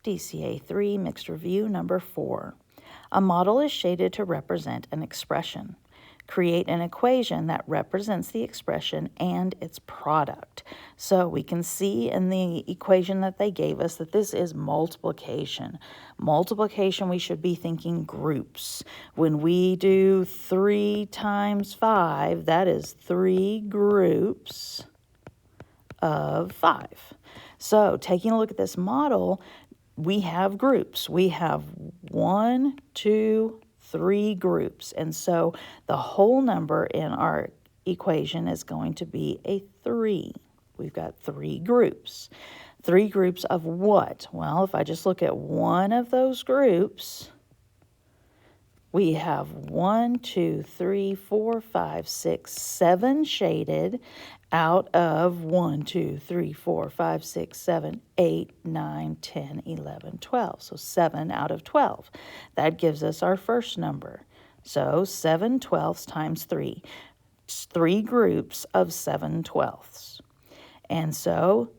DCA 3 Mixed Review number 4. A model is shaded to represent an expression. Create an equation that represents the expression and its product. So we can see in the equation that they gave us that this is multiplication. Multiplication, we should be thinking groups. When we do 3 times 5, that is 3 groups of 5. So taking a look at this model, we have groups. We have 1, 2, 3 groups. And so the whole number in our equation is going to be a 3. We've got 3 groups. 3 groups of what? Well, if I just look at one of those groups, we have 1, 2, 3, 4, 5, 6, 7 shaded out of 1, 2, 3, 4, 5, 6, 7, 8, 9, 10, 11, 12. So 7 out of 12. That gives us our first number. So 7 twelfths times 3. 3 groups of 7 twelfths. And so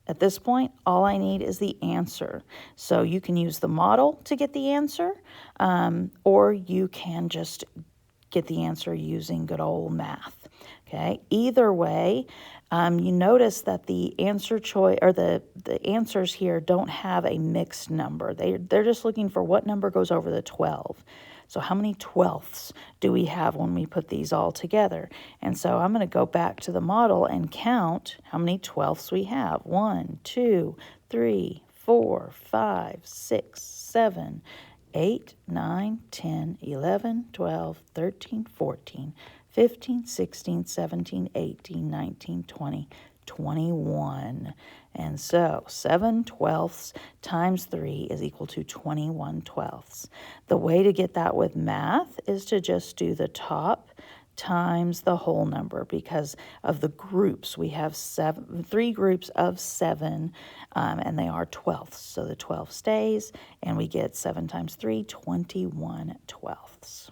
at this point, all I need is the answer. So you can use the model to get the answer, or you can just get the answer using good old math. Okay, either way, you notice that the answer choice or the answers here don't have a mixed number. They're just looking for what number goes over the 12. So how many twelfths do we have when we put these all together? And so I'm going to go back to the model and count how many twelfths we have. 1, 2, 3, 4, 5, 6, 7, 8, 9, 10, 11, 12, 13, 14, 15, 16, 17, 18, 19, 20, 21. And so 7 twelfths times 3 is equal to 21 twelfths. The way to get that with math is to just do the top times the whole number because of the groups. We have 3 groups of 7, and they are twelfths. So the 12 stays, and we get 7 times 3, 21 twelfths.